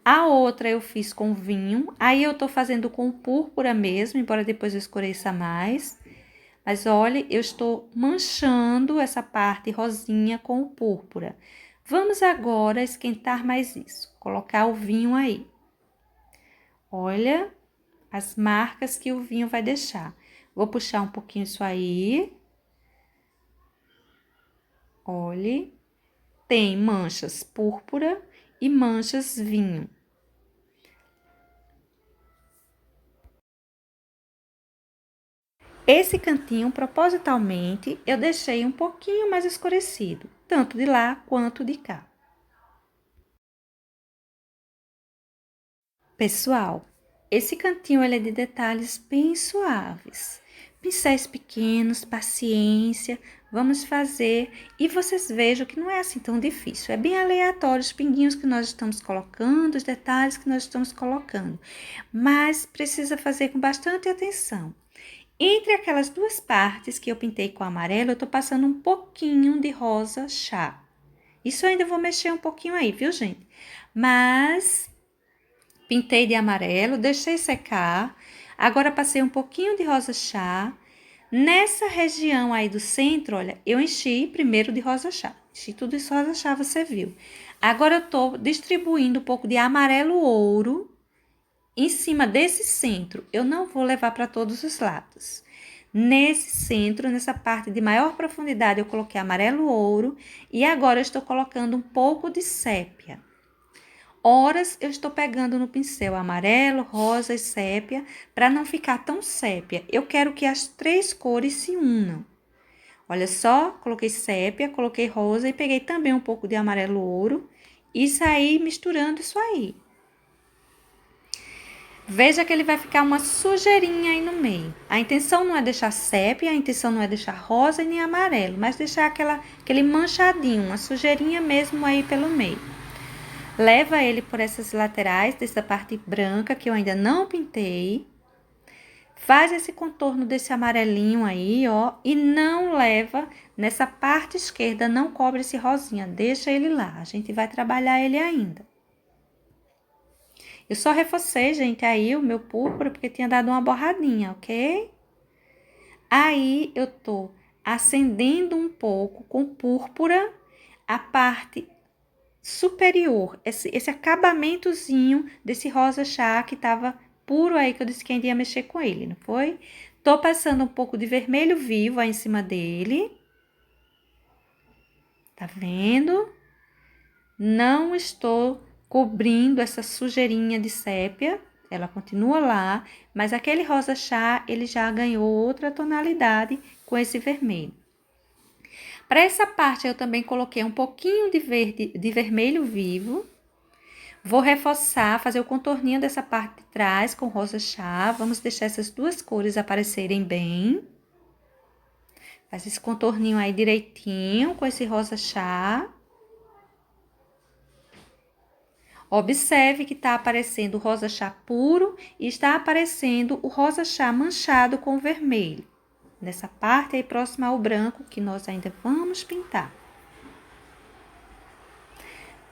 S1: A outra eu fiz com vinho, aí eu tô fazendo com púrpura mesmo, embora depois eu escureça mais. Mas olha, eu estou manchando essa parte rosinha com o púrpura. Vamos agora esquentar mais isso, colocar o vinho aí. Olha as marcas que o vinho vai deixar. Vou puxar um pouquinho isso aí. Olhe, tem manchas púrpura e manchas vinho. Esse cantinho, propositalmente, eu deixei um pouquinho mais escurecido, tanto de lá quanto de cá. Pessoal, esse cantinho ele é de detalhes bem suaves. Pincéis pequenos, paciência, vamos fazer. E vocês vejam que não é assim tão difícil. É bem aleatório os pinguinhos que nós estamos colocando, os detalhes que nós estamos colocando. Mas precisa fazer com bastante atenção. Entre aquelas duas partes que eu pintei com amarelo, eu tô passando um pouquinho de rosa chá. Isso eu ainda vou mexer um pouquinho aí, viu, gente? Mas pintei de amarelo, deixei secar. Agora passei um pouquinho de rosa chá. Nessa região aí do centro, olha, eu enchi primeiro de rosa chá. Enchi tudo isso rosa chá, você viu. Agora eu tô distribuindo um pouco de amarelo ouro em cima desse centro. Eu não vou levar para todos os lados. Nesse centro, nessa parte de maior profundidade, eu coloquei amarelo ouro e agora eu estou colocando um pouco de sépia. Horas eu estou pegando no pincel amarelo, rosa e sépia, para não ficar tão sépia. Eu quero que as três cores se unam. Olha só, coloquei sépia, coloquei rosa e peguei também um pouco de amarelo ouro e saí misturando isso aí. Veja que ele vai ficar uma sujeirinha aí no meio. A intenção não é deixar sépia, a intenção não é deixar rosa e nem amarelo, mas deixar aquele manchadinho, uma sujeirinha mesmo aí pelo meio. Leva ele por essas laterais dessa parte branca que eu ainda não pintei. Faz esse contorno desse amarelinho aí, ó, e não leva nessa parte esquerda, não cobre esse rosinha, deixa ele lá. A gente vai trabalhar ele ainda. Eu só reforcei, gente, aí o meu púrpura, porque tinha dado uma borradinha, ok? Aí, eu tô acendendo um pouco com púrpura a parte superior, esse acabamentozinho desse rosa chá que tava puro aí, que eu disse que ainda ia mexer com ele, não foi? Tô passando um pouco de vermelho vivo aí em cima dele. Tá vendo? Não estou cobrindo essa sujeirinha de sépia, ela continua lá, mas aquele rosa chá, ele já ganhou outra tonalidade com esse vermelho. Para essa parte, eu também coloquei um pouquinho de vermelho vivo. Vou reforçar, fazer o contorninho dessa parte de trás com rosa chá. Vamos deixar essas duas cores aparecerem bem. Faz esse contorninho aí direitinho com esse rosa chá. Observe que está aparecendo o rosa chá puro e está aparecendo o rosa chá manchado com vermelho. Nessa parte aí próxima ao branco que nós ainda vamos pintar.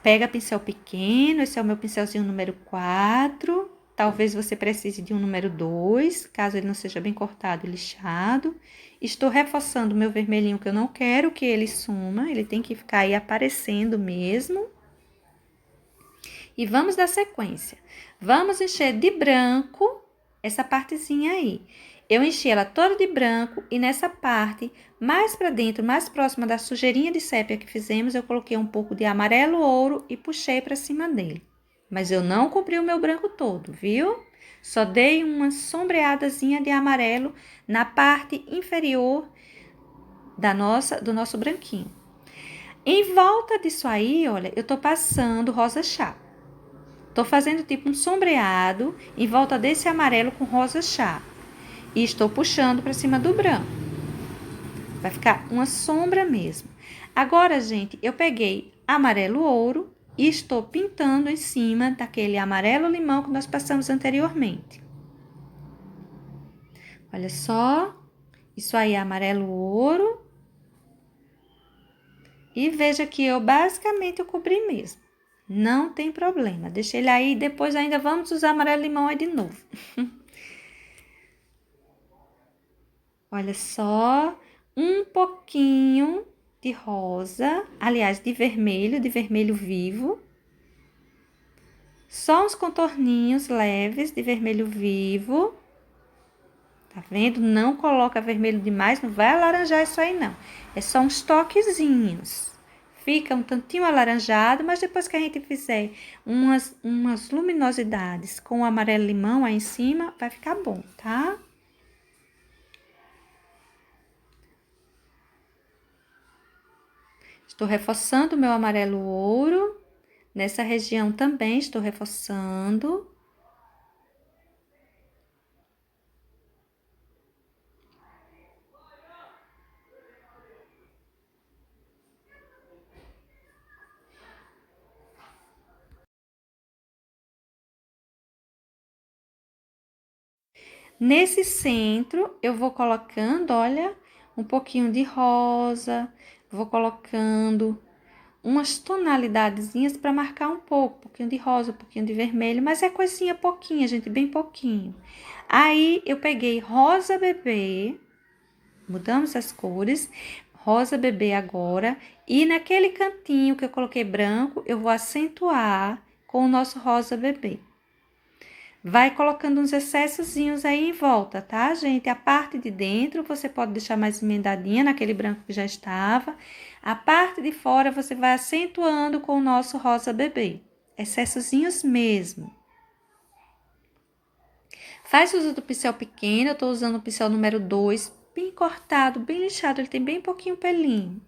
S1: Pega pincel pequeno, esse é o meu pincelzinho número 4. Talvez você precise de um número 2, caso ele não seja bem cortado e lixado. Estou reforçando o meu vermelhinho, que eu não quero que ele suma, ele tem que ficar aí aparecendo mesmo. E vamos dar sequência. Vamos encher de branco essa partezinha aí. Eu enchi ela toda de branco e nessa parte, mais para dentro, mais próxima da sujeirinha de sépia que fizemos, eu coloquei um pouco de amarelo ouro e puxei para cima dele. Mas eu não cobri o meu branco todo, viu? Só dei uma sombreadazinha de amarelo na parte inferior do nosso branquinho. Em volta disso aí, olha, eu tô passando rosa chá. Tô fazendo tipo um sombreado em volta desse amarelo com rosa chá. E estou puxando para cima do branco. Vai ficar uma sombra mesmo. Agora, gente, eu peguei amarelo ouro e estou pintando em cima daquele amarelo limão que nós passamos anteriormente. Olha só, isso aí é amarelo ouro. E veja que eu basicamente cobri mesmo. Não tem problema, deixa ele aí, depois ainda vamos usar amarelo limão aí de novo. Olha só, um pouquinho de rosa, aliás, de vermelho vivo. Só uns contorninhos leves de vermelho vivo. Tá vendo? Não coloca vermelho demais, não vai alaranjar isso aí não. É só uns toquezinhos. Fica um tantinho alaranjado, mas depois que a gente fizer umas luminosidades com o amarelo limão aí em cima, vai ficar bom, tá? Estou reforçando o meu amarelo ouro. Nessa região também estou reforçando. Nesse centro, eu vou colocando, olha, um pouquinho de rosa, vou colocando umas tonalidadezinhas para marcar um pouquinho de rosa, um pouquinho de vermelho, mas é coisinha pouquinha, gente, bem pouquinho. Aí, eu peguei rosa bebê, mudamos as cores, rosa bebê agora, e naquele cantinho que eu coloquei branco, eu vou acentuar com o nosso rosa bebê. Vai colocando uns excessozinhos aí em volta, tá, gente? A parte de dentro você pode deixar mais emendadinha naquele branco que já estava. A parte de fora você vai acentuando com o nosso rosa bebê. Excessozinhos mesmo. Faz uso do pincel pequeno, eu tô usando o pincel número 2, bem cortado, bem lixado, ele tem bem pouquinho pelinho.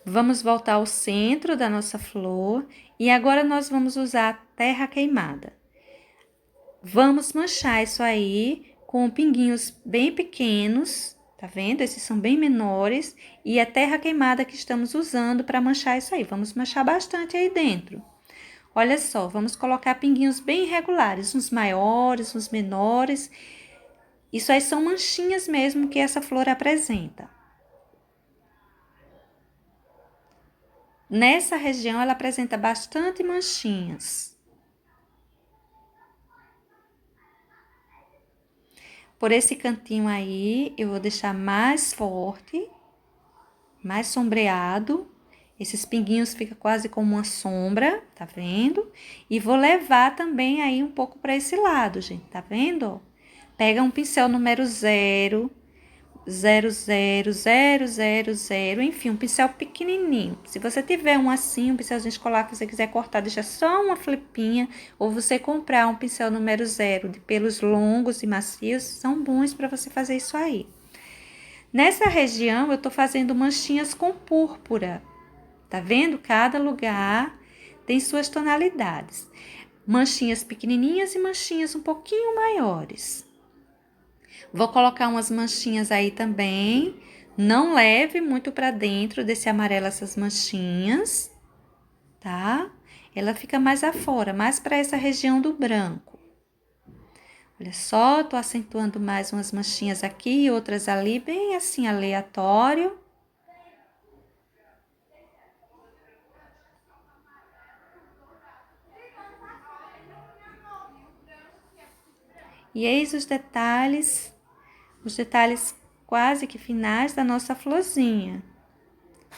S1: Vamos voltar ao centro da nossa flor e agora nós vamos usar terra queimada. Vamos manchar isso aí com pinguinhos bem pequenos, tá vendo? Esses são bem menores e a terra queimada que estamos usando para manchar isso aí. Vamos manchar bastante aí dentro. Olha só, vamos colocar pinguinhos bem irregulares, uns maiores, uns menores. Isso aí são manchinhas mesmo que essa flor apresenta. Nessa região, ela apresenta bastante manchinhas. Por esse cantinho aí, eu vou deixar mais forte, mais sombreado. Esses pinguinhos ficam quase como uma sombra, tá vendo? E vou levar também aí um pouco para esse lado, gente, tá vendo? Pega um pincel número 0, 00000, enfim, um pincel pequenininho. Se você tiver um assim, um pincelzinho escolar que você quiser cortar, deixa só uma flipinha, ou você comprar um pincel número 0 de pelos longos e macios, são bons para você fazer isso aí. Nessa região, eu tô fazendo manchinhas com púrpura. Tá vendo? Cada lugar tem suas tonalidades. Manchinhas pequenininhas e manchinhas um pouquinho maiores. Vou colocar umas manchinhas aí também. Não leve muito para dentro desse amarelo essas manchinhas, tá? Ela fica mais afora, mais para essa região do branco. Olha só, tô acentuando mais umas manchinhas aqui e outras ali, bem assim, aleatório. E eis os detalhes quase que finais da nossa florzinha.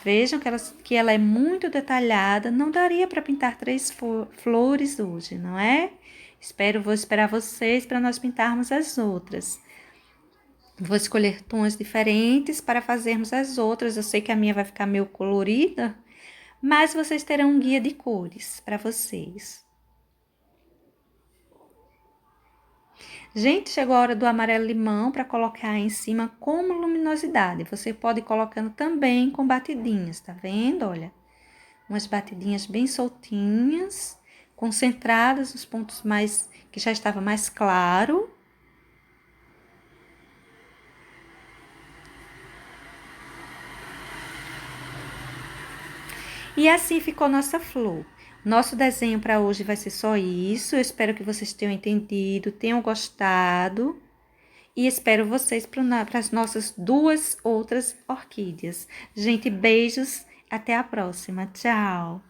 S1: Vejam que ela é muito detalhada, não daria para pintar 3 flores hoje, não é? Vou esperar vocês para nós pintarmos as outras. Vou escolher tons diferentes para fazermos as outras. Eu sei que a minha vai ficar meio colorida, mas vocês terão um guia de cores para vocês. Gente, chegou a hora do amarelo limão para colocar em cima como luminosidade. Você pode ir colocando também com batidinhas, tá vendo? Olha, umas batidinhas bem soltinhas, concentradas nos pontos mais que já estava mais claro. E assim ficou nossa flor. Nosso desenho para hoje vai ser só isso. Eu espero que vocês tenham entendido, tenham gostado. E espero vocês para as nossas 2 outras orquídeas. Gente, beijos. Até a próxima. Tchau.